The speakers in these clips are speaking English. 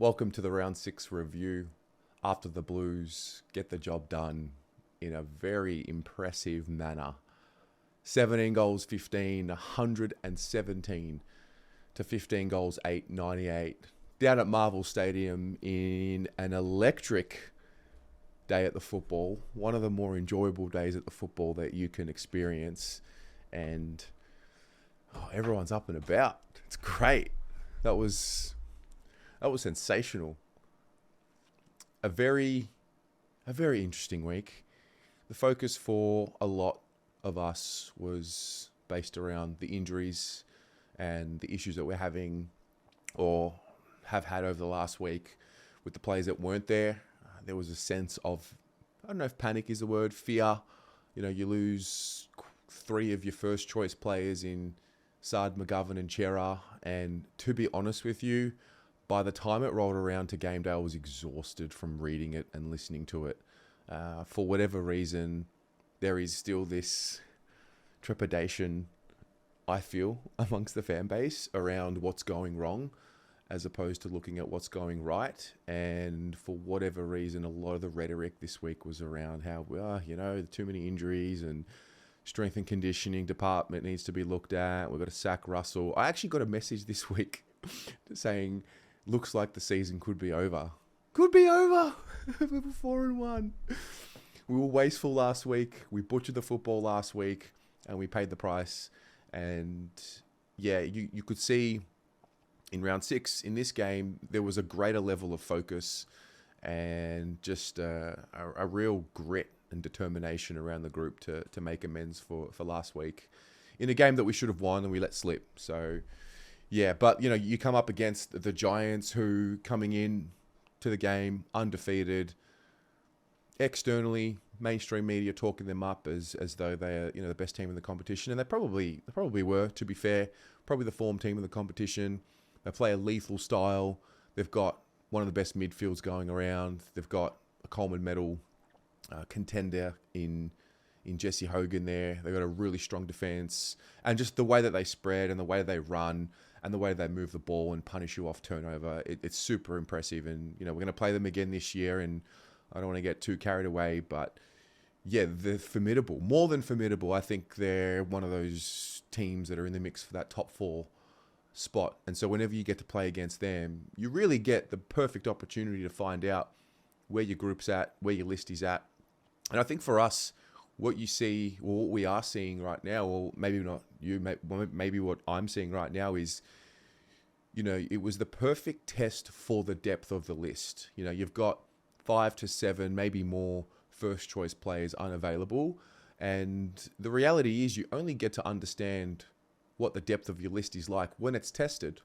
Welcome to the round 6 review. After the Blues get the job done in a very impressive manner. 17 goals 15, 117 to 15 goals 8, 98. Down at Marvel Stadium in an electric day at the football. One of the more enjoyable days at the football that you can experience. And everyone's up and about. It's great. That was sensational. A very interesting week. The focus for a lot of us was based around the injuries and the issues that we're having or have had over the last week with the players that weren't there. There was a sense of, I don't know if panic is the word, fear. You lose 3 of your first choice players in Sard, McGovern and Chera. And to be honest with you, by the time it rolled around to game day, I was exhausted from reading it and listening to it. For whatever reason, there is still this trepidation, I feel, amongst the fan base around what's going wrong as opposed to looking at what's going right. And for whatever reason, a lot of the rhetoric this week was around how, too many injuries and strength and conditioning department needs to be looked at. We've got to sack Russell. I actually got a message this week saying, looks like the season could be over. Could be over. We were 4-1. We were wasteful last week. We butchered the football last week, and we paid the price. And yeah, you could see in round 6 in this game there was a greater level of focus and just a real grit and determination around the group to make amends for last week in a game that we should have won and we let slip. So. Yeah, but, you come up against the Giants who coming in to the game undefeated. Externally, mainstream media talking them up as though they're, the best team in the competition. And they probably were, to be fair. Probably the form team in the competition. They play a lethal style. They've got one of the best midfields going around. They've got a Coleman medal contender in Jesse Hogan there. They've got a really strong defense. And just the way that they spread and the way they run and the way they move the ball and punish you off turnover, it's super impressive. And, we're going to play them again this year, and I don't want to get too carried away, but yeah, they're formidable. More than formidable. I think they're one of those teams that are in the mix for that top 4 spot. And so whenever you get to play against them, you really get the perfect opportunity to find out where your group's at, where your list is at. And I think for us, what you see, or what we are seeing right now, or maybe not you, maybe what I'm seeing right now is, it was the perfect test for the depth of the list. You've got 5 to 7, maybe more first choice players unavailable. And the reality is you only get to understand what the depth of your list is like when it's tested.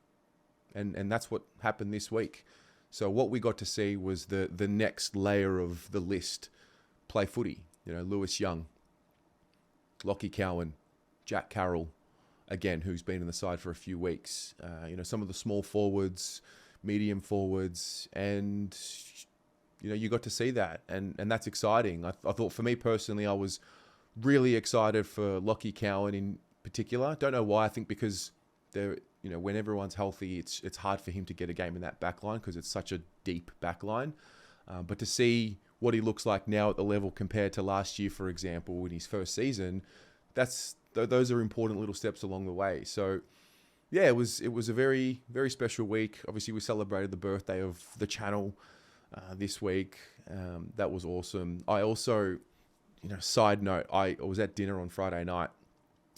And that's what happened this week. So what we got to see was the next layer of the list play footy. Lewis Young, Lockie Cowan, Jack Carroll, again, who's been in the side for a few weeks. Some of the small forwards, medium forwards, and, you got to see that. And that's exciting. I thought for me personally, I was really excited for Lockie Cowan in particular. Don't know why. I think because they're, when everyone's healthy, it's hard for him to get a game in that back line because it's such a deep back line. But to see what he looks like now at the level compared to last year, for example, in his first season, those are important little steps along the way. So, yeah, it was a very, very special week. Obviously, we celebrated the birthday of the channel this week. That was awesome. I also, side note, I was at dinner on Friday night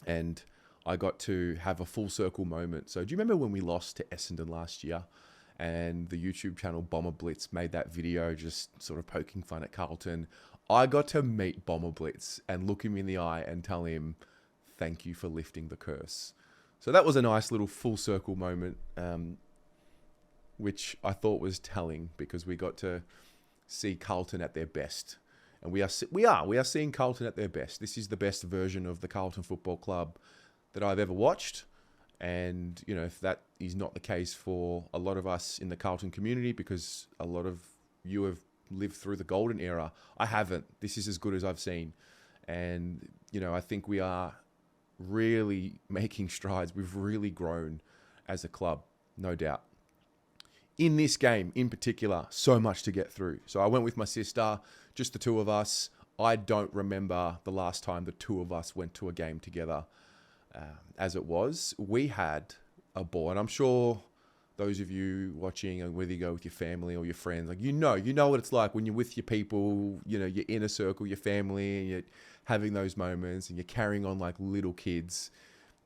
and I got to have a full circle moment. So do you remember when we lost to Essendon last year? And the YouTube channel Bomber Blitz made that video just sort of poking fun at Carlton. I got to meet Bomber Blitz and look him in the eye and tell him, thank you for lifting the curse. So that was a nice little full circle moment, which I thought was telling because we got to see Carlton at their best. And we are seeing Carlton at their best. This is the best version of the Carlton Football Club that I've ever watched. And, if that is not the case for a lot of us in the Carlton community, because a lot of you have lived through the golden era, I haven't. This is as good as I've seen. And, I think we are really making strides. We've really grown as a club, no doubt. in this game in particular, so much to get through. So I went with my sister, just the two of us. I don't remember the last time the two of us went to a game together. As it was, we had a ball, and I'm sure those of you watching, and whether you go with your family or your friends, like you know what it's like when you're with your people, your inner circle, your family, and you're having those moments, and you're carrying on like little kids.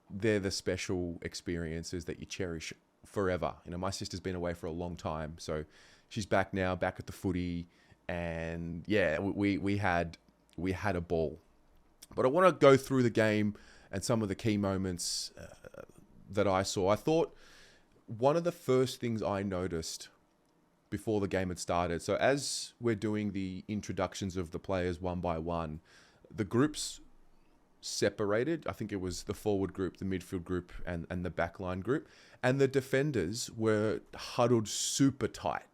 They're the special experiences that you cherish forever. My sister's been away for a long time, so she's back now, back at the footy, and yeah, we had a ball. But I want to go through the game and some of the key moments that I saw. I thought one of the first things I noticed before the game had started, so as we're doing the introductions of the players one by one, the groups separated. I think it was the forward group, the midfield group, and the backline group. And the defenders were huddled super tight,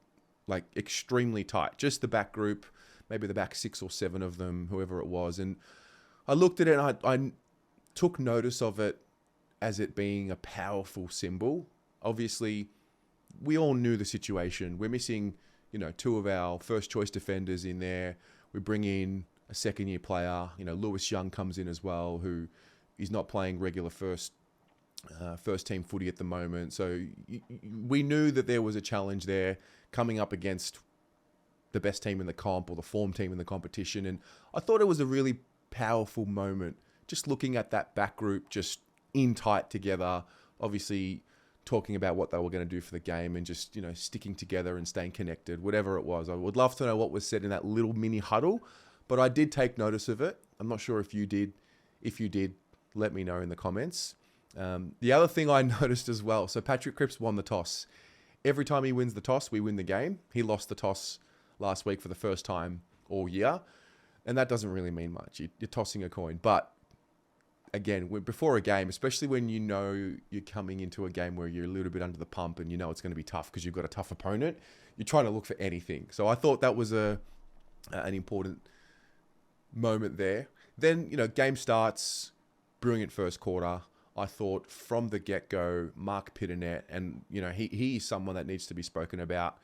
like extremely tight. Just the back group, maybe the back 6 or 7 of them, whoever it was. And I looked at it and I took notice of it as it being a powerful symbol. Obviously, we all knew the situation. We're missing, 2 of our first choice defenders in there. We bring in a second-year player. Lewis Young comes in as well, who is not playing regular first team footy at the moment. So we knew that there was a challenge there coming up against the best team in the comp or the form team in the competition. And I thought it was a really powerful moment, just looking at that back group just in tight together, obviously talking about what they were going to do for the game and just, sticking together and staying connected, whatever it was. I would love to know what was said in that little mini huddle, but I did take notice of it. I'm not sure if you did. If you did, let me know in the comments. The other thing I noticed as well, so Patrick Cripps won the toss. Every time he wins the toss, we win the game. He lost the toss last week for the first time all year, and that doesn't really mean much. You're tossing a coin. But again, before a game, especially when you're coming into a game where you're a little bit under the pump and it's going to be tough because you've got a tough opponent, you're trying to look for anything. So I thought that was an important moment there. Then, game starts, brilliant first quarter. I thought from the get-go, Mark Pitternet, and, he's someone that needs to be spoken about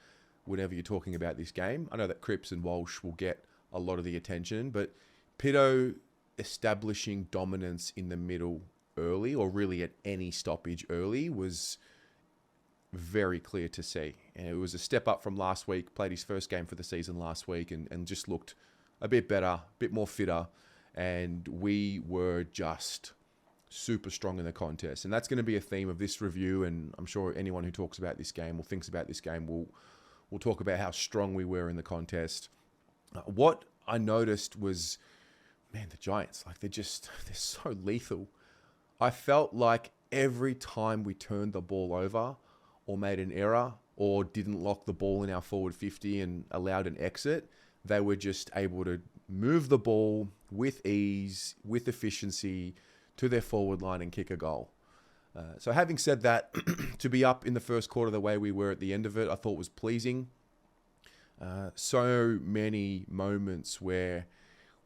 whenever you're talking about this game. I know that Cripps and Walsh will get a lot of the attention, but Pitto establishing dominance in the middle early, or really at any stoppage early, was very clear to see. And it was a step up from last week, played his first game for the season last week, and just looked a bit better, a bit more fitter, and we were just super strong in the contest. And that's going to be a theme of this review, and I'm sure anyone who talks about this game or thinks about this game will talk about how strong we were in the contest. What I noticed was, man, the Giants, they're so lethal. I felt like every time we turned the ball over or made an error or didn't lock the ball in our forward 50 and allowed an exit, they were just able to move the ball with ease, with efficiency to their forward line and kick a goal. So having said that, to be up in the first quarter the way we were at the end of it, I thought was pleasing. So many moments where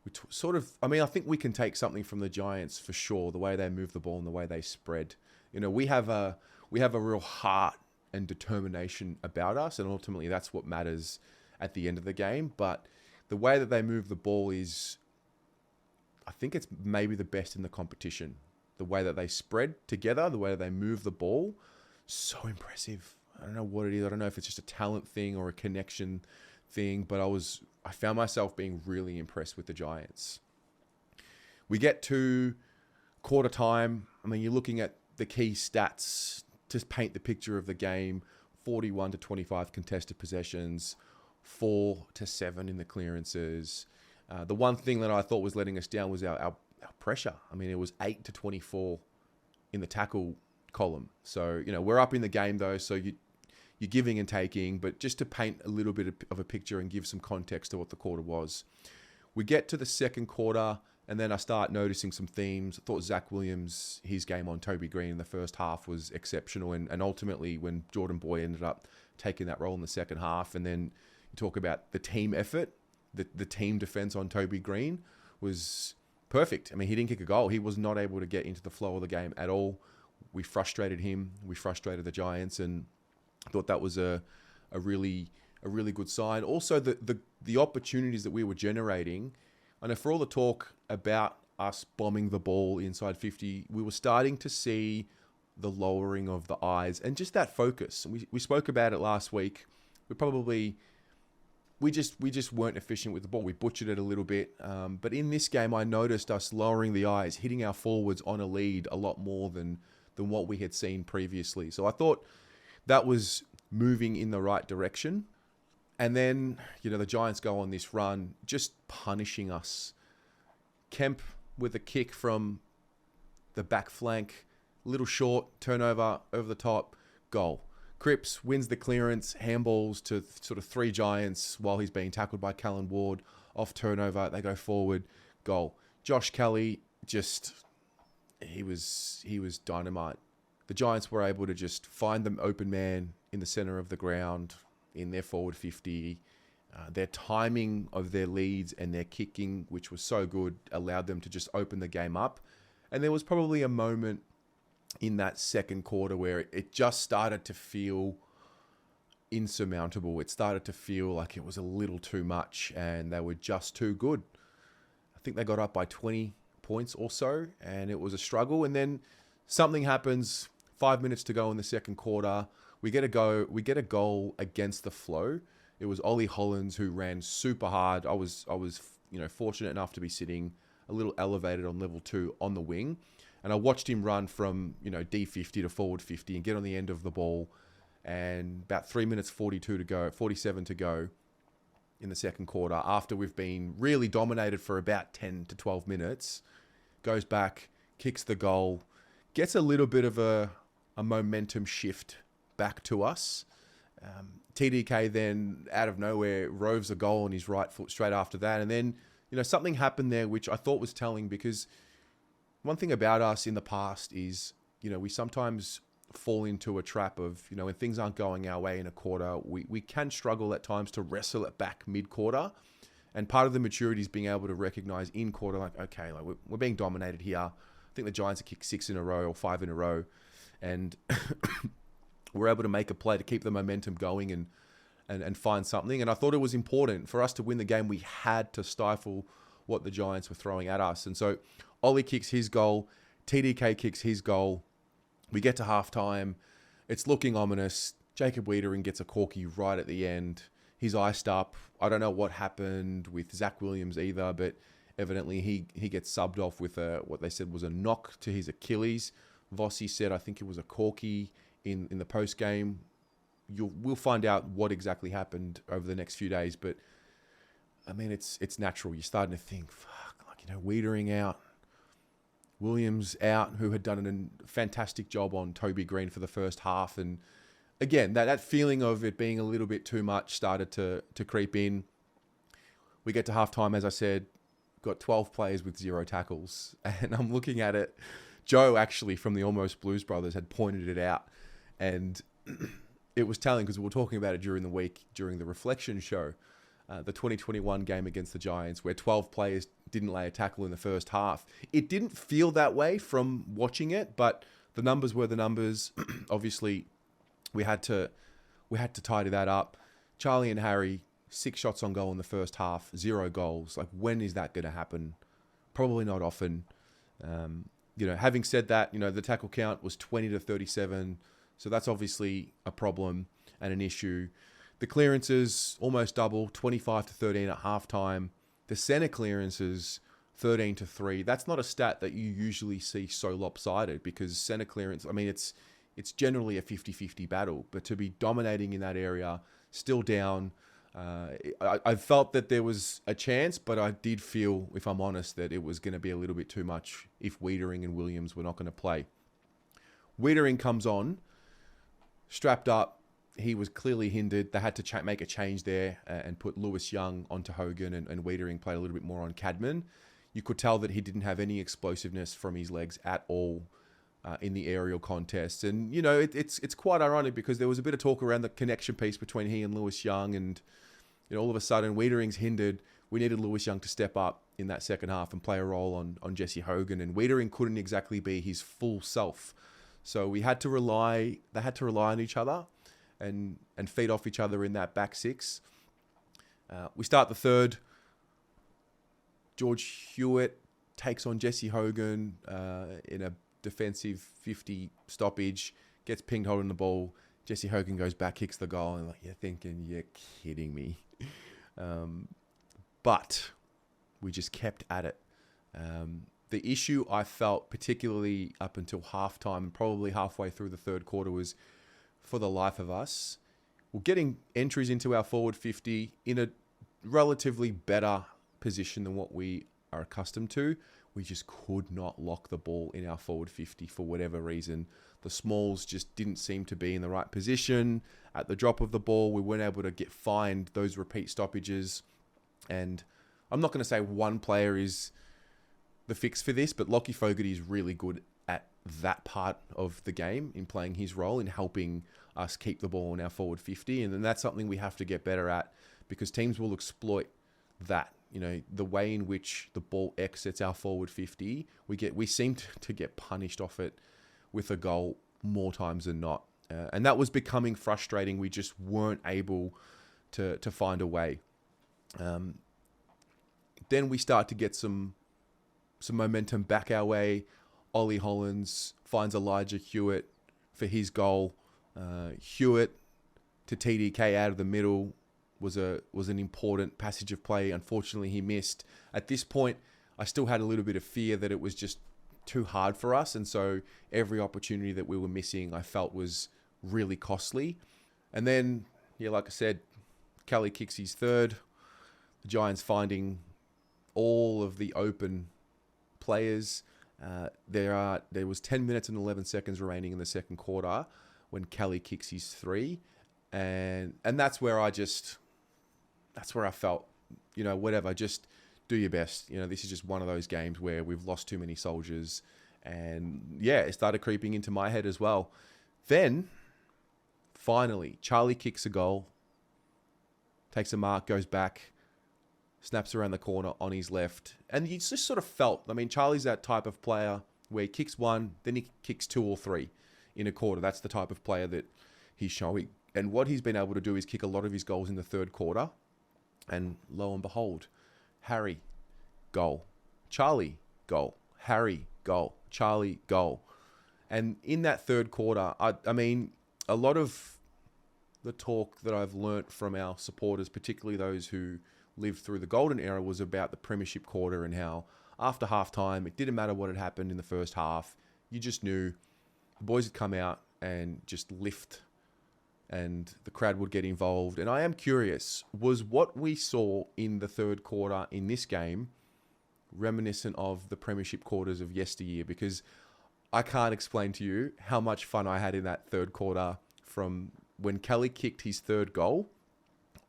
I think we can take something from the Giants for sure, the way they move the ball and the way they spread. We have a real heart and determination about us, and ultimately that's what matters at the end of the game. But the way that they move the ball is, I think it's maybe the best in the competition. The way that they spread together, the way that they move the ball, so impressive. I don't know what it is. I don't know if it's just a talent thing or a connection thing, but I found myself being really impressed with the Giants. We get to quarter time. I mean, you're looking at the key stats to paint the picture of the game. 41-25 contested possessions, 4-7 in the clearances. The one thing that I thought was letting us down was our pressure. I mean, it was 8-24 in the tackle column. So, we're up in the game though, so you're giving and taking, but just to paint a little bit of a picture and give some context to what the quarter was. We get to the second quarter, and then I start noticing some themes. I thought Zach Williams, his game on Toby Green in the first half was exceptional, and ultimately when Jordan Boy ended up taking that role in the second half, and then you talk about the team effort, the team defense on Toby Green was perfect. I mean, he didn't kick a goal. He was not able to get into the flow of the game at all. We frustrated him. We frustrated the Giants, and I thought that was a a really good sign. Also, the opportunities that we were generating, and for all the talk about us bombing the ball inside 50, we were starting to see the lowering of the eyes and just that focus. We spoke about it last week. We just weren't efficient with the ball. We butchered it a little bit. But in this game, I noticed us lowering the eyes, hitting our forwards on a lead a lot more than what we had seen previously. So I thought that was moving in the right direction. And then, the Giants go on this run, just punishing us. Kemp with a kick from the back flank, little short, turnover, over the top, goal. Cripps wins the clearance, handballs to sort of 3 Giants while he's being tackled by Callan Ward. Off turnover, they go forward, goal. Josh Kelly, he was dynamite. The Giants were able to just find the open man in the center of the ground, in their forward 50. Their timing of their leads and their kicking, which was so good, allowed them to just open the game up. And there was probably a moment in that second quarter where it just started to feel insurmountable. It started to feel like it was a little too much and they were just too good. I think they got up by 20 points or so, and it was a struggle. And then something happens, 5 minutes to go in the second quarter. We get a goal against the flow. It was Ollie Hollins who ran super hard. I was fortunate enough to be sitting a little elevated on level 2 on the wing, and I watched him run from D50 to forward 50 and get on the end of the ball. And about 3 minutes 47 to go in the second quarter, after we've been really dominated for about 10 to 12 minutes, goes back, kicks the goal, gets a little bit of a momentum shift back to us. TDK then, out of nowhere, roves a goal on his right foot straight after that. And then, something happened there which I thought was telling, because one thing about us in the past is, we sometimes fall into a trap of, when things aren't going our way in a quarter, we can struggle at times to wrestle it back mid-quarter. And part of the maturity is being able to recognize in quarter, like, okay, like we're being dominated here. I think the Giants have kicked 6 in a row or 5 in a row. And we're able to make a play to keep the momentum going and find something. And I thought it was important for us to win the game. We had to stifle what the Giants were throwing at us. And so Ollie kicks his goal. TDK kicks his goal. We get to halftime. It's looking ominous. Jacob Wiedering gets a corky right at the end. He's iced up. I don't know what happened with Zach Williams either, but evidently he gets subbed off with what they said was a knock to his Achilles. Vossi said, I think it was a corky in the post-game. We'll find out what exactly happened over the next few days, but I mean, it's natural. You're starting to think, Wiedering out, Williams out, who had done a fantastic job on Toby Green for the first half. And again, that feeling of it being a little bit too much started to creep in. We get to halftime, as I said, got 12 players with 0 tackles. And I'm looking at it. Joe, actually, from the Almost Blues Brothers, had pointed it out. And it was telling, because we were talking about it during the week, during the reflection show, the 2021 game against the Giants, where 12 players didn't lay a tackle in the first half. It didn't feel that way from watching it, but the numbers were the numbers. Obviously, we had to tidy that up. Charlie and Harry, 6 shots on goal in the first half, 0 goals. Like, when is that going to happen? Probably not often. Having said that, the tackle count was 20 to 37. So that's obviously a problem and an issue. The clearances, almost double, 25 to 13 at halftime. The center clearances, 13 to 3. That's not a stat that you usually see so lopsided, because center clearance, I mean, it's generally a 50-50 battle. But to be dominating in that area, still down, I felt that there was a chance, but I did feel, if I'm honest, that it was going to be a little bit too much if Wiedering and Williams were not going to play. Wiedering comes on, strapped up. He was clearly hindered. They had to make a change there and put Lewis Young onto Hogan, and Wiedering played a little bit more on Cadman. You could tell that he didn't have any explosiveness from his legs at all in the aerial contests. And, it's quite ironic, because there was a bit of talk around the connection piece between he and Lewis Young, and all of a sudden Wiedering's hindered. We needed Lewis Young to step up in that second half and play a role on Jesse Hogan, and Wiedering couldn't exactly be his full self. So they had to rely on each other. and feed off each other in that back six. We start the third. George Hewitt takes on Jesse Hogan in a defensive 50 stoppage, gets pinged holding the ball. Jesse Hogan goes back, kicks the goal, and you're thinking, you're kidding me. But we just kept at it. The issue I felt, particularly up until halftime and probably halfway through the third quarter, was for the life of us, we're getting entries into our forward 50 in a relatively better position than what we are accustomed to. We just could not lock the ball in our forward 50 for whatever reason. The smalls just didn't seem to be in the right position. At the drop of the ball, we weren't able to find those repeat stoppages. And I'm not going to say one player is the fix for this, but Lockie Fogarty is really good at that part of the game, in playing his role in helping us keep the ball in our forward 50. And then that's something we have to get better at, because teams will exploit that. You know, the way in which the ball exits our forward 50, we seem to get punished off it with a goal more times than not. And that was becoming frustrating. We just weren't able to find a way. Then we start to get some momentum back our way. Ollie Hollins finds Elijah Hewitt for his goal. Hewitt to TDK out of the middle was an important passage of play. Unfortunately, he missed. At this point, I still had a little bit of fear that it was just too hard for us, and so every opportunity that we were missing, I felt was really costly. And then, like I said, Kelly kicks his third. The Giants finding all of the open players. There was 10 minutes and 11 seconds remaining in the second quarter when Kelly kicks his three, and that's where I felt, whatever, just do your best. This is just one of those games where we've lost too many soldiers. And it started creeping into my head as well. Then, finally, Charlie kicks a goal, takes a mark, goes back, snaps around the corner on his left. And you just sort of felt, Charlie's that type of player where he kicks one, then he kicks two or three in a quarter. That's the type of player that he's showing. And what he's been able to do is kick a lot of his goals in the third quarter. And lo and behold, Harry, goal. Charlie, goal. Harry, goal. Charlie, goal. And in that third quarter, a lot of the talk that I've learnt from our supporters, particularly those who lived through the golden era, was about the premiership quarter and how after halftime, it didn't matter what had happened in the first half. You just knew the boys had come out and just lift, and the crowd would get involved. And I am curious, was what we saw in the third quarter in this game reminiscent of the premiership quarters of yesteryear? Because I can't explain to you how much fun I had in that third quarter, from when Kelly kicked his third goal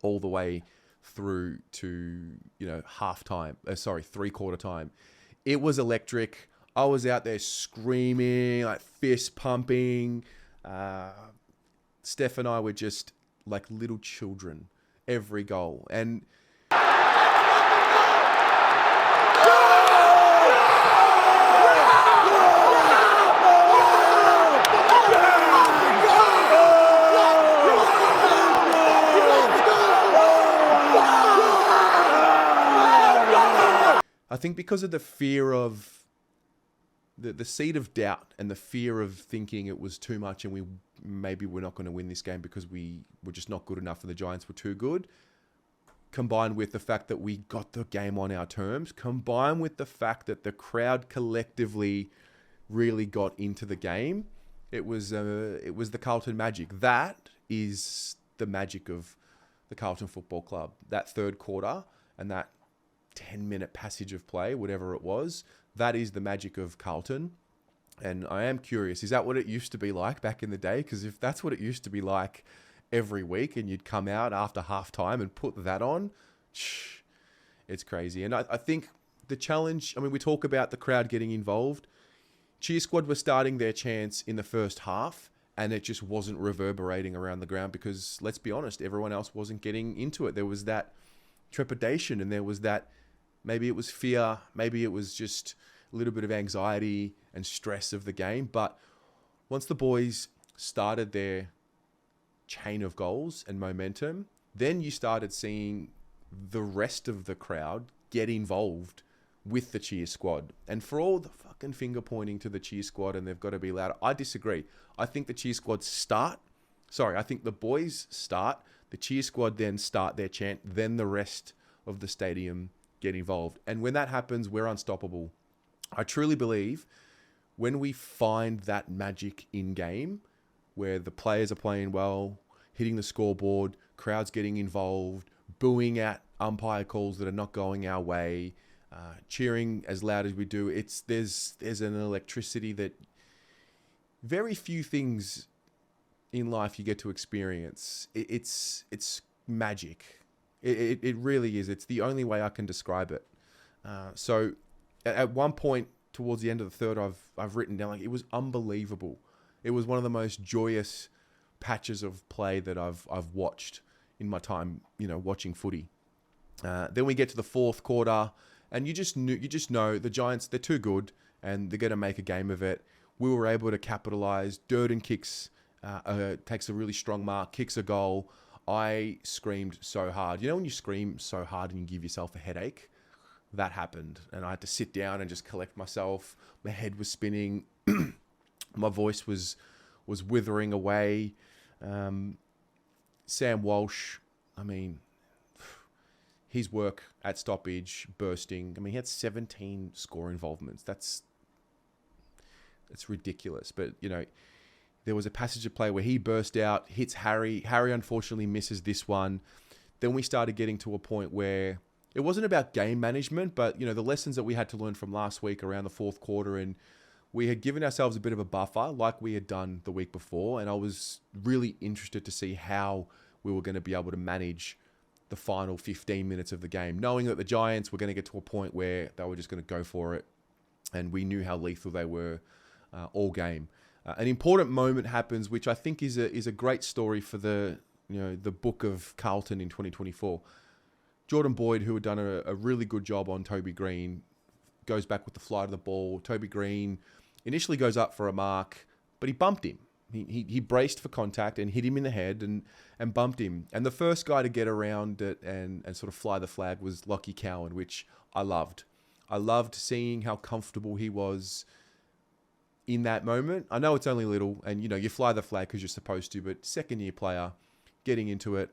all the way through to, three-quarter time. It was electric. I was out there screaming, like fist pumping. Steph and I were just like little children every goal. And I think because of the fear of the seed of doubt and the fear of thinking it was too much and we're not going to win this game because we were just not good enough and the Giants were too good, combined with the fact that we got the game on our terms, combined with the fact that the crowd collectively really got into the game, it was the Carlton magic. That is the magic of the Carlton Football Club. That third quarter and that 10-minute passage of play, whatever it was, that is the magic of Carlton. And I am curious, is that what it used to be like back in the day? Because if that's what it used to be like every week and you'd come out after halftime and put that on, it's crazy. And I think the challenge, we talk about the crowd getting involved. Cheer Squad were starting their chants in the first half and it just wasn't reverberating around the ground because, let's be honest, everyone else wasn't getting into it. There was that trepidation and there was that, maybe it was fear, maybe it was just a little bit of anxiety and stress of the game. But once the boys started their chain of goals and momentum, then you started seeing the rest of the crowd get involved with the cheer squad. And for all the fucking finger pointing to the cheer squad and they've got to be louder, I disagree. I think the cheer squad I think the boys start, the cheer squad then start their chant, then the rest of the stadium get involved. And when that happens, we're unstoppable. I truly believe when we find that magic in game, where the players are playing well, hitting the scoreboard, crowds getting involved, booing at umpire calls that are not going our way, cheering as loud as we do, there's an electricity that very few things in life you get to experience. It's magic. It really is. It's the only way I can describe it. So at one point towards the end of the third, I've written down, like, it was unbelievable. It was one of the most joyous patches of play that I've watched in my time, watching footy. Then we get to the fourth quarter, and you just know the Giants, they're too good, and they're going to make a game of it. We were able to capitalize. Durden takes a really strong mark, kicks a goal. I screamed so hard. You know when you scream so hard and you give yourself a headache? That happened, and I had to sit down and just collect myself. My head was spinning. My voice was withering away. Sam Walsh, his work at stoppage, bursting. He had 17 score involvements. That's ridiculous. But, there was a passage of play where he burst out, hits Harry. Harry unfortunately misses this one. Then we started getting to a point where it wasn't about game management, but, the lessons that we had to learn from last week around the fourth quarter, and we had given ourselves a bit of a buffer like we had done the week before, and I was really interested to see how we were going to be able to manage the final 15 minutes of the game, knowing that the Giants were going to get to a point where they were just going to go for it, and we knew how lethal they were all game. An important moment happens, which I think is a great story for the book of Carlton in 2024. Jordan Boyd, who had done a really good job on Toby Green, goes back with the flight of the ball. Toby Green initially goes up for a mark, but he bumped him. He braced for contact and hit him in the head and bumped him. And the first guy to get around it and sort of fly the flag was Lockie Cowan, which I loved. I loved seeing how comfortable he was in that moment. I know it's only little, and you fly the flag because you're supposed to, but second year player getting into it.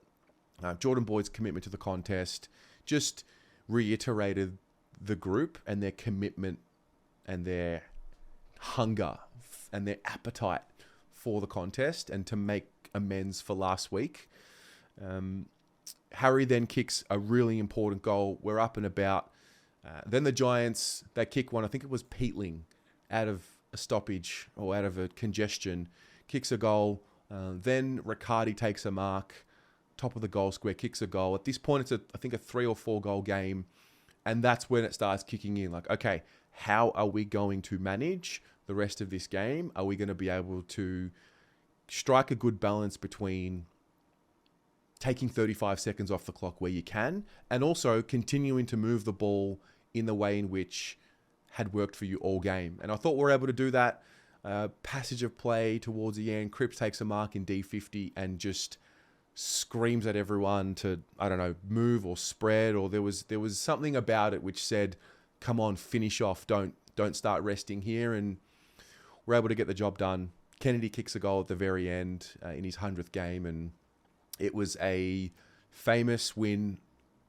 Jordan Boyd's commitment to the contest just reiterated the group and their commitment and their hunger and their appetite for the contest and to make amends for last week. Harry then kicks a really important goal. We're up and about. Then the Giants, they kick one. I think it was Peatling out of a stoppage or out of a congestion, kicks a goal. Then Riccardi takes a mark, top of the goal square, kicks a goal. At this point, it's I think a 3 or 4 goal game. And that's when it starts kicking in. Like, okay, how are we going to manage the rest of this game? Are we going to be able to strike a good balance between taking 35 seconds off the clock where you can, and also continuing to move the ball in the way in which had worked for you all game? And I thought we were able to do that. Passage of play towards the end, Cripps takes a mark in D50 and just screams at everyone to, move or spread, or there was something about it which said, come on, finish off, don't start resting here, and we're able to get the job done. Kennedy kicks a goal at the very end in his 100th game, and it was a famous win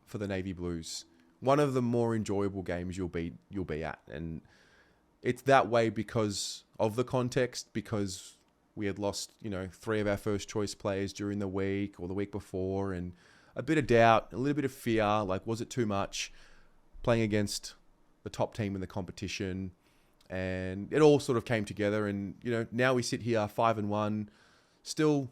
for the Navy Blues. One of the more enjoyable games you'll be at, and it's that way because of the context, because we had lost, 3 of our first choice players during the week or the week before, and a bit of doubt, a little bit of fear, like, was it too much playing against the top team in the competition? And it all sort of came together, and, now we sit here 5-1, still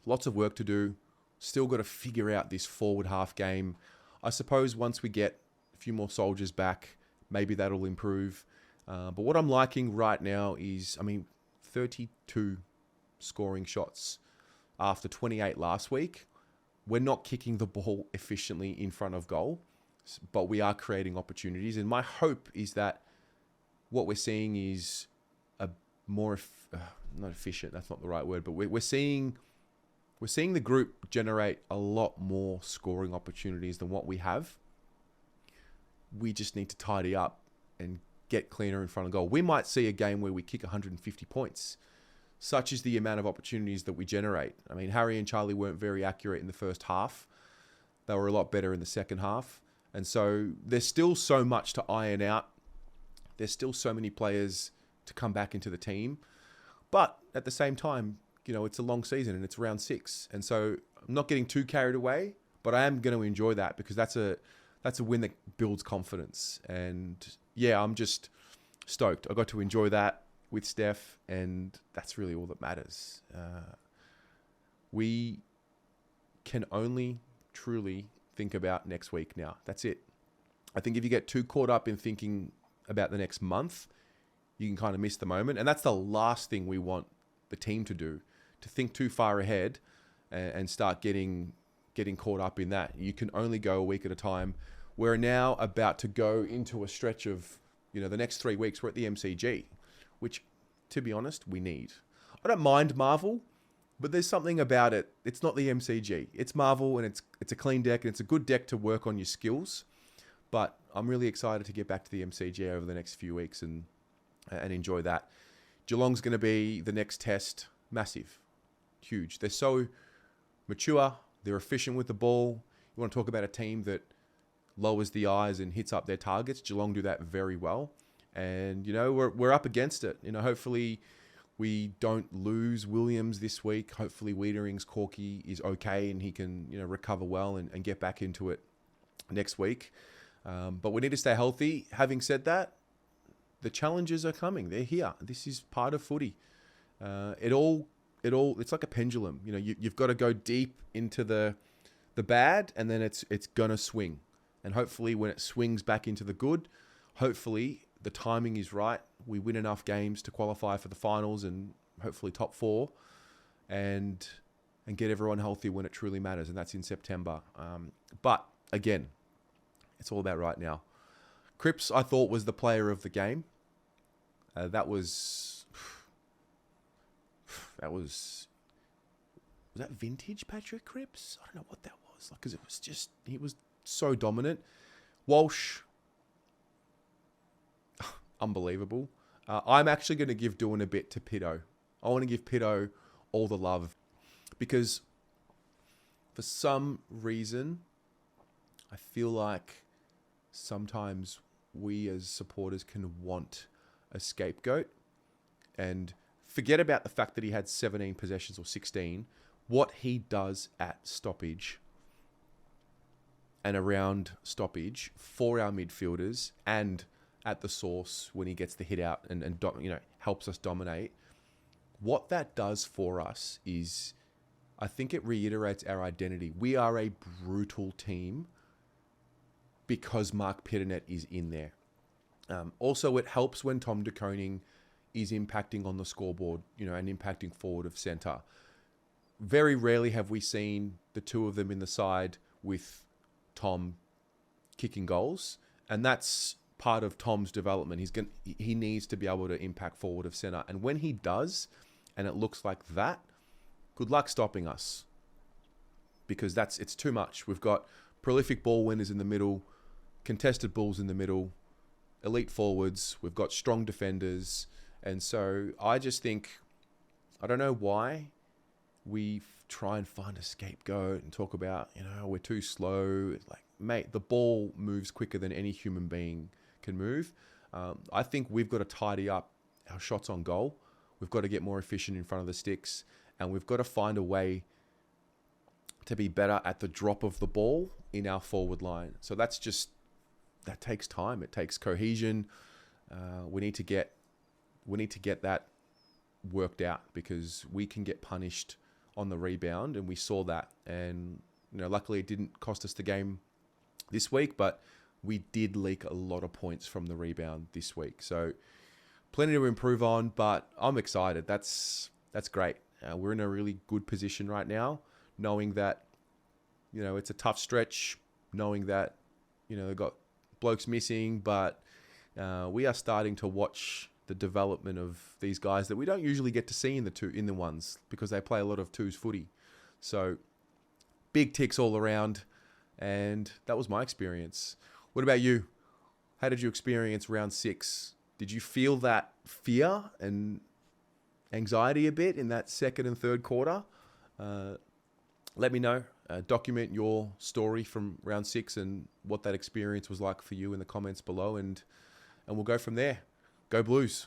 lots of work to do, still got to figure out this forward half game. I suppose once we get a few more soldiers back, maybe that'll improve. But what I'm liking right now is, 32 scoring shots after 28 last week. We're not kicking the ball efficiently in front of goal, but we are creating opportunities. And my hope is that what we're seeing is a more, not efficient, that's not the right word, but we're seeing We're seeing the group generate a lot more scoring opportunities than what we have. We just need to tidy up and get cleaner in front of goal. We might see a game where we kick 150 points. Such is the amount of opportunities that we generate. I mean, Harry and Charlie weren't very accurate in the first half. They were a lot better in the second half. And so there's still so much to iron out. There's still so many players to come back into the team. But at the same time, it's a long season and it's round 6. And so I'm not getting too carried away, but I am going to enjoy that because that's a win that builds confidence. And yeah, I'm just stoked. I got to enjoy that with Steph, and that's really all that matters. We can only truly think about next week now. That's it. I think if you get too caught up in thinking about the next month, you can kind of miss the moment. And that's the last thing we want the team to do, to think too far ahead and start getting caught up in that. You can only go a week at a time. We're now about to go into a stretch of, the next 3 weeks, we're at the MCG, which, to be honest, we need. I don't mind Marvel, but there's something about it. It's not the MCG. It's Marvel, and it's a clean deck, and it's a good deck to work on your skills. But I'm really excited to get back to the MCG over the next few weeks and enjoy that. Geelong's going to be the next test. Massive. Huge. They're so mature. They're efficient with the ball. You want to talk about a team that lowers the eyes and hits up their targets. Geelong do that very well. And, we're up against it. Hopefully we don't lose Williams this week. Hopefully Wiedering's Corky is okay and he can, recover well and get back into it next week. But we need to stay healthy. Having said that, the challenges are coming. They're here. This is part of footy. It's like a pendulum. You've got to go deep into the bad, and then it's gonna swing. And hopefully when it swings back into the good, hopefully the timing is right. We win enough games to qualify for the finals and hopefully top 4 and get everyone healthy when it truly matters. And that's in September. But again, it's all about right now. Cripps, I thought, was the player of the game. Was that vintage Patrick Cripps? I don't know what that was. Because it was just, he was so dominant. Walsh, unbelievable. I'm actually going to give doing a bit to Pitto. I want to give Pitto all the love because for some reason, I feel like sometimes we as supporters can want a scapegoat and forget about the fact that he had 17 possessions or 16. What he does at stoppage and around stoppage for our midfielders and at the source when he gets the hit out and helps us dominate. What that does for us is, I think it reiterates our identity. We are a brutal team because Mark Pitternet is in there. Also, it helps when Tom de Koning is impacting on the scoreboard, and impacting forward of centre. Very rarely have we seen the two of them in the side with Tom kicking goals, and that's part of Tom's development. He needs to be able to impact forward of centre, and when he does, and it looks like that, good luck stopping us, because it's too much. We've got prolific ball winners in the middle, contested balls in the middle, elite forwards. We've got strong defenders, and so I just think, I don't know why we try and find a scapegoat and talk about, we're too slow. Like, mate, the ball moves quicker than any human being can move. I think we've got to tidy up our shots on goal. We've got to get more efficient in front of the sticks, and we've got to find a way to be better at the drop of the ball in our forward line. So that takes time. It takes cohesion. We need to get that worked out, because we can get punished on the rebound, and we saw that. And luckily it didn't cost us the game this week, but we did leak a lot of points from the rebound this week. So plenty to improve on, but I'm excited. That's great. We're in a really good position right now, knowing that it's a tough stretch, knowing that they've got blokes missing, but we are starting to watch the development of these guys that we don't usually get to see in the ones, because they play a lot of twos footy. So big ticks all around. And that was my experience. What about you? How did you experience round 6? Did you feel that fear and anxiety a bit in that second and third quarter? Let me know. Document your story from round 6 and what that experience was like for you in the comments below, and we'll go from there. Go Blues.